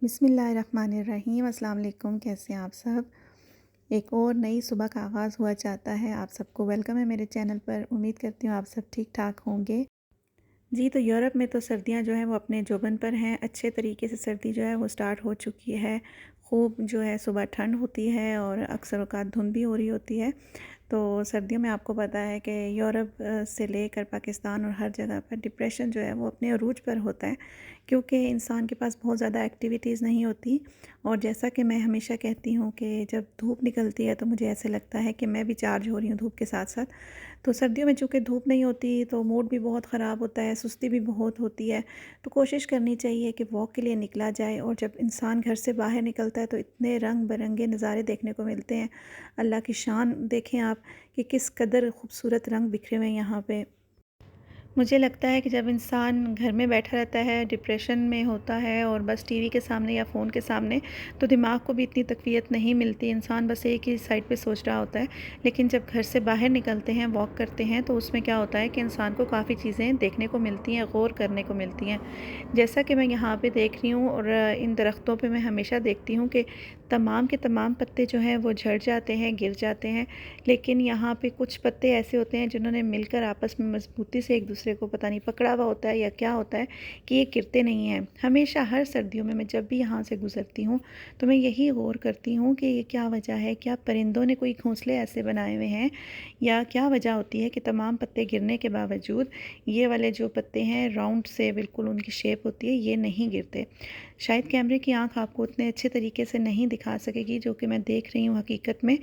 बिस्मिल्लाहिर्रहमानिर्रहीम। अस्सलाम वालेकुम। कैसे हैं आप सब। एक और नई सुबह का आगाज़ हुआ चाहता है। आप सबको वेलकम है मेरे चैनल पर। उम्मीद करती हूँ आप सब ठीक ठाक होंगे। जी, तो यूरोप में तो सर्दियाँ जो हैं वो अपने जोबन पर हैं। अच्छे तरीके से सर्दी जो है वो स्टार्ट हो चुकी है। खूब जो है सुबह ठंड होती है और अक्सर औक़ात धुंध भी हो रही होती है। तो सर्दियों में आपको पता है कि यूरोप से लेकर पाकिस्तान और हर जगह पर डिप्रेशन जो है वो अपने अरूज पर होता है, क्योंकि इंसान के पास बहुत ज़्यादा एक्टिविटीज़ नहीं होती। और जैसा कि मैं हमेशा कहती हूँ कि जब धूप निकलती है तो मुझे ऐसे लगता है कि मैं भी चार्ज हो रही हूँ धूप के साथ साथ। तो सर्दियों में चूँकि धूप नहीं होती तो मूड भी बहुत ख़राब होता है, सुस्ती भी बहुत होती है। तो कोशिश करनी चाहिए कि वॉक के लिए निकला जाए, और जब इंसान घर से बाहर निकलता है तो इतने रंग बिरंगे नज़ारे देखने को मिलते हैं। अल्लाह की शान देखें आप कि किस कदर खूबसूरत रंग बिखरे हुए हैं यहाँ पे। मुझे लगता है कि जब इंसान घर में बैठा रहता है, डिप्रेशन में होता है और बस टीवी के सामने या फ़ोन के सामने, तो दिमाग को भी इतनी तक़वियत नहीं मिलती। इंसान बस एक ही साइड पे सोच रहा होता है। लेकिन जब घर से बाहर निकलते हैं, वॉक करते हैं, तो उसमें क्या होता है कि इंसान को काफ़ी चीज़ें देखने को मिलती हैं, गौर करने को मिलती हैं। जैसा कि मैं यहाँ पे देख रही हूँ, और इन दरख्तों पे मैं हमेशा देखती हूँ कि तमाम के तमाम पत्ते जो हैं वो झड़ जाते हैं, गिर जाते हैं। लेकिन यहाँ पे कुछ पत्ते ऐसे होते हैं जिन्होंने मिलकर आपस में मज़बूती से एक दूसरे को पता नहीं पकड़ा हुआ होता है या क्या होता है कि ये गिरते नहीं हैं। हमेशा हर सर्दियों में मैं जब भी यहाँ से गुज़रती हूँ तो मैं यही गौर करती हूँ कि ये क्या वजह है, क्या परिंदों ने कोई घोंसले ऐसे बनाए हुए हैं, या क्या वजह होती है कि तमाम पत्ते गिरने के बावजूद ये वाले जो पत्ते हैं राउंड से बिल्कुल उनकी शेप होती है, ये नहीं गिरते। शायद कैमरे की आँख आपको उतने अच्छे तरीके से नहीं दिखा सकेगी जो कि मैं देख रही हूँ हकीकत में,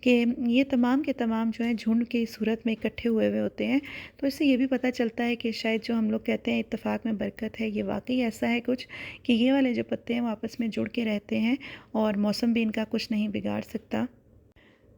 कि ये तमाम के तमाम जो हैं झुंड की सूरत में इकट्ठे हुए हुए होते हैं। तो इससे ये भी पता चलता है कि शायद जो हम लोग कहते हैं इत्तेफाक में बरकत है, ये वाक़ई ऐसा है कुछ, कि ये वाले जो पत्ते हैं वो आपस में जुड़ के रहते हैं और मौसम भी इनका कुछ नहीं बिगाड़ सकता।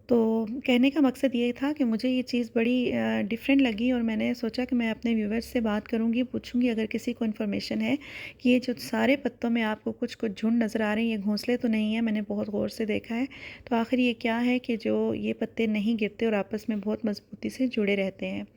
तो कहने का मकसद ये था कि मुझे ये चीज़ बड़ी डिफरेंट लगी, और मैंने सोचा कि मैं अपने व्यूवर्स से बात करूँगी, पूछूँगी अगर किसी को इन्फॉर्मेशन है कि ये जो सारे पत्तों में आपको कुछ-कुछ झुंड नज़र आ रहे हैं, ये घोंसले तो नहीं है, मैंने बहुत गौर से देखा है। तो आखिर ये क्या है कि जो ये पत्ते नहीं गिरते और आपस में बहुत मज़बूती से जुड़े रहते हैं।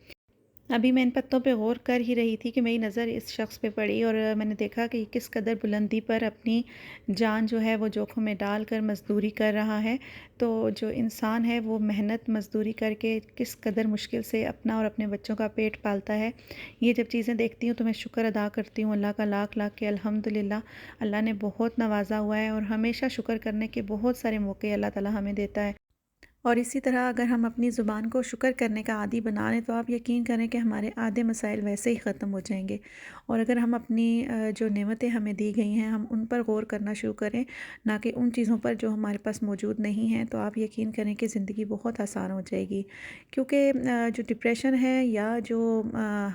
अभी मैं इन पत्तों पे गौर कर ही रही थी कि मेरी नज़र इस शख्स पे पड़ी, और मैंने देखा कि किस कदर बुलंदी पर अपनी जान जो है वो जोखिम में डालकर मज़दूरी कर रहा है। तो जो इंसान है वो मेहनत मज़दूरी करके किस कदर मुश्किल से अपना और अपने बच्चों का पेट पालता है। ये जब चीज़ें देखती हूँ तो मैं शुक्र अदा करती हूँ अल्लाह का, लाख लाख के अल्हम्दुलिल्लाह। अल्लाह ने बहुत नवाजा हुआ है, और हमेशा शुक्र करने के बहुत सारे मौके अल्लाह ताला हमें देता है। और इसी तरह अगर हम अपनी ज़ुबान को शुक्र करने का आदी बना लें तो आप यकीन करें कि हमारे आधे मसाइल वैसे ही ख़त्म हो जाएंगे। और अगर हम अपनी जो नेमतें हमें दी गई हैं हम उन पर गौर करना शुरू करें, ना कि उन चीज़ों पर जो हमारे पास मौजूद नहीं हैं, तो आप यकीन करें कि ज़िंदगी बहुत आसान हो जाएगी। क्योंकि जो डिप्रेशन है या जो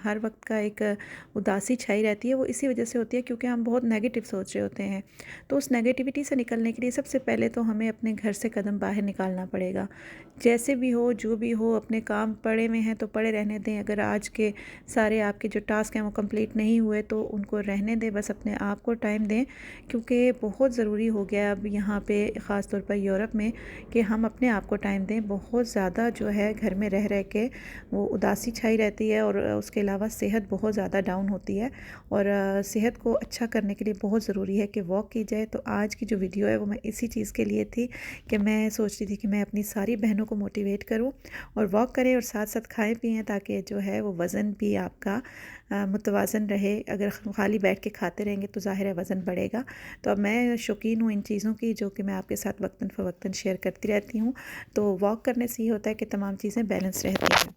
हर वक्त का एक उदासी छाई रहती है, वो इसी वजह से होती है क्योंकि हम बहुत नेगेटिव सोच रहे होते हैं। तो उस नेगेटिविटी से निकलने के लिए सबसे पहले तो हमें अपने घर से कदम बाहर निकालना पड़ेगा। जैसे भी हो, जो भी हो, अपने काम पड़े हुए हैं तो पड़े रहने दें। अगर आज के सारे आपके जो टास्क हैं वो कंप्लीट नहीं हुए तो उनको रहने दें, बस अपने आप को टाइम दें। क्योंकि बहुत ज़रूरी हो गया अब यहाँ पे ख़ास तौर पर यूरोप में कि हम अपने आप को टाइम दें। बहुत ज़्यादा जो है घर में रह रह के वो उदासी छाई रहती है, और उसके अलावा सेहत बहुत ज़्यादा डाउन होती है। और सेहत को अच्छा करने के लिए बहुत ज़रूरी है कि वॉक की जाए। तो आज की जो वीडियो है वो मैं इसी चीज़ के लिए थी कि मैं सोच रही थी कि मैं अपनी सारी बहनों को मोटिवेट करूं और वॉक करें और साथ साथ खाएं पिएं, ताकि जो है वो वज़न भी आपका मुतवाज़न रहे। अगर खाली बैठ के खाते रहेंगे तो ज़ाहिर है वज़न बढ़ेगा। तो अब मैं शौकीन हूँ इन चीज़ों की, जो कि मैं आपके साथ वक्तन फ़वक्तन शेयर करती रहती हूँ। तो वॉक करने से ये होता है कि तमाम चीज़ें बैलेंस रहती हैं।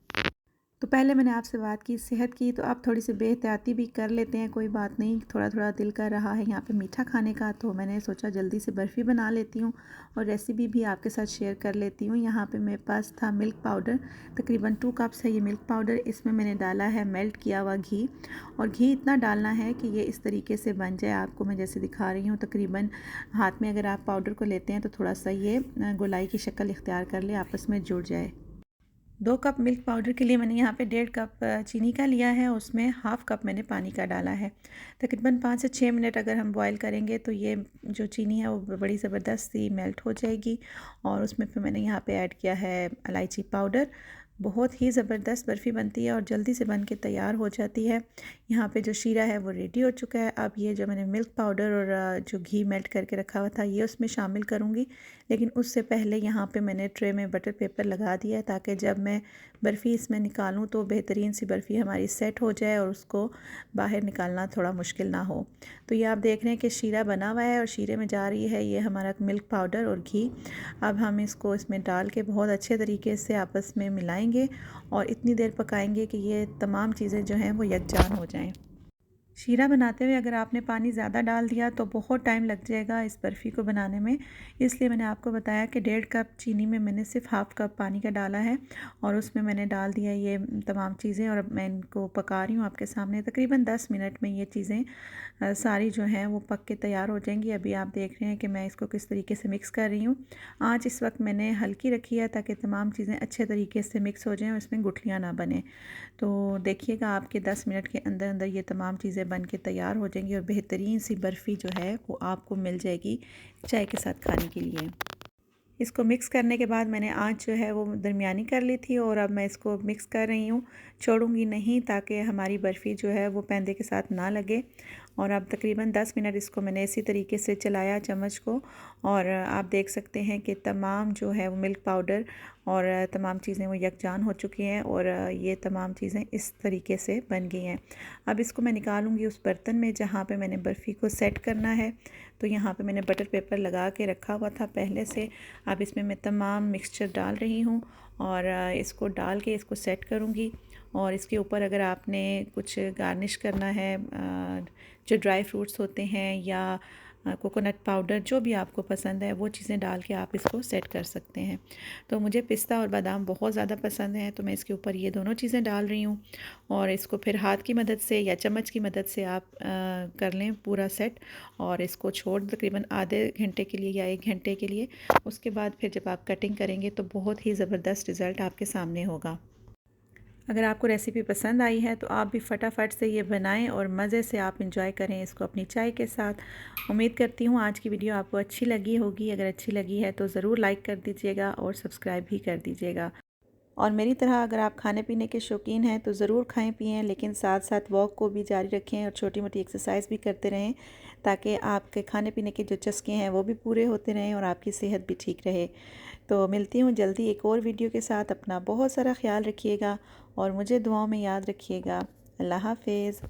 तो पहले मैंने आपसे बात की सेहत की, तो आप थोड़ी सी बेहतियाती भी कर लेते हैं, कोई बात नहीं। थोड़ा थोड़ा दिल कर रहा है यहाँ पे मीठा खाने का, तो मैंने सोचा जल्दी से बर्फ़ी बना लेती हूँ और रेसिपी भी आपके साथ शेयर कर लेती हूँ। यहाँ पे मेरे पास था मिल्क पाउडर, तकरीबन 2 कप्स है ये मिल्क पाउडर। इसमें मैंने डाला है मेल्ट किया हुआ घी, और घी इतना डालना है कि ये इस तरीके से बन जाए। आपको मैं जैसे दिखा रही हूँ, तकरीबन हाथ में अगर आप पाउडर को लेते हैं तो थोड़ा सा ये गोलाई की शक्ल इख्तियार कर ले, आपस में जुड़ जाए। 2 कप मिल्क पाउडर के लिए मैंने यहाँ पे 1.5 कप चीनी का लिया है, उसमें हाफ़ कप मैंने पानी का डाला है। तकरीबन 5 से 6 मिनट अगर हम बॉईल करेंगे तो ये जो चीनी है वो बड़ी ज़बरदस्त सी मेल्ट हो जाएगी। और उसमें फिर मैंने यहाँ पे ऐड किया है इलायची पाउडर, बहुत ही ज़बरदस्त बर्फ़ी बनती है और जल्दी से बन के तैयार हो जाती है। यहाँ पे जो शीरा है वो रेडी हो चुका है। अब ये जो मैंने मिल्क पाउडर और जो घी मेल्ट करके रखा हुआ था ये उसमें शामिल करूँगी। लेकिन उससे पहले यहाँ पे मैंने ट्रे में बटर पेपर लगा दिया है ताकि जब मैं बर्फ़ी इसमें निकालूँ तो बेहतरीन सी बर्फ़ी हमारी सेट हो जाए और उसको बाहर निकालना थोड़ा मुश्किल ना हो। तो ये आप देख रहे हैं कि शीरा बना हुआ है और शीरे में जा रही है ये हमारा मिल्क पाउडर और घी। अब हम इसको इसमें डाल के बहुत अच्छे तरीके से आपस में मिलाएंगे और इतनी देर पकाएंगे कि ये तमाम चीज़ें जो हैं वो यकजान हो जाएं। शीरा बनाते हुए अगर आपने पानी ज़्यादा डाल दिया तो बहुत टाइम लग जाएगा इस बर्फ़ी को बनाने में, इसलिए मैंने आपको बताया कि 1.5 कप चीनी में मैंने सिर्फ हाफ़ कप पानी का डाला है और उसमें मैंने डाल दिया ये तमाम चीज़ें और अब मैं इनको पका रही हूँ आपके सामने। तकरीबन 10 मिनट में ये चीज़ें सारी जो हैं वो पक के तैयार हो जाएंगी। अभी आप देख रहे हैं कि मैं इसको किस तरीके से मिक्स कर रही हूँ। आँच इस वक्त मैंने हल्की रखी है ताकि तमाम चीज़ें अच्छे तरीके से मिक्स हो जाएँ और इसमें गुठलियाँ ना बने। तो देखिएगा आपके 10 मिनट के अंदर अंदर ये तमाम चीज़ें बन के तैयार हो जाएंगी और बेहतरीन सी बर्फ़ी जो है वो आपको मिल जाएगी चाय के साथ खाने के लिए। इसको मिक्स करने के बाद मैंने आँच जो है वो दरमियानी कर ली थी और अब मैं इसको मिक्स कर रही हूँ, छोड़ूंगी नहीं ताकि हमारी बर्फ़ी जो है वो पैंदे के साथ ना लगे। और अब तकरीबन 10 मिनट इसको मैंने इसी तरीके से चलाया चम्मच को और आप देख सकते हैं कि तमाम जो है वो मिल्क पाउडर और तमाम चीज़ें वो यकजान हो चुकी हैं और ये तमाम चीज़ें इस तरीके से बन गई हैं। अब इसको मैं निकालूंगी उस बर्तन में जहाँ पे मैंने बर्फ़ी को सेट करना है। तो यहाँ पे मैंने बटर पेपर लगा के रखा हुआ था पहले से। अब इसमें मैं तमाम मिक्सचर डाल रही हूँ और इसको डाल के इसको सेट करूँगी। और इसके ऊपर अगर आपने कुछ गार्निश करना है जो ड्राई फ्रूट्स होते हैं या कोकोनट पाउडर जो भी आपको पसंद है वो चीज़ें डाल के आप इसको सेट कर सकते हैं। तो मुझे पिस्ता और बादाम बहुत ज़्यादा पसंद है तो मैं इसके ऊपर ये दोनों चीज़ें डाल रही हूँ और इसको फिर हाथ की मदद से या चम्मच की मदद से आप कर लें पूरा सेट और इसको छोड़ तकरीबन आधे घंटे के लिए या 1 घंटे के लिए। उसके बाद फिर जब आप कटिंग करेंगे तो बहुत ही ज़बरदस्त रिज़ल्ट आपके सामने होगा। अगर आपको रेसिपी पसंद आई है तो आप भी फटाफट से ये बनाएं और मज़े से आप इंजॉय करें इसको अपनी चाय के साथ। उम्मीद करती हूँ आज की वीडियो आपको अच्छी लगी होगी। अगर अच्छी लगी है तो ज़रूर लाइक कर दीजिएगा और सब्सक्राइब भी कर दीजिएगा। और मेरी तरह अगर आप खाने पीने के शौकीन हैं तो ज़रूर खाएं पिएं, लेकिन साथ साथ वॉक को भी जारी रखें और छोटी मोटी एक्सरसाइज भी करते रहें ताकि आपके खाने पीने के जो चस्के हैं वो भी पूरे होते रहें और आपकी सेहत भी ठीक रहे। तो मिलती हूँ जल्दी एक और वीडियो के साथ। अपना बहुत सारा ख्याल रखिएगा और मुझे दुआओं में याद रखिएगा। अल्लाह हाफ़िज़।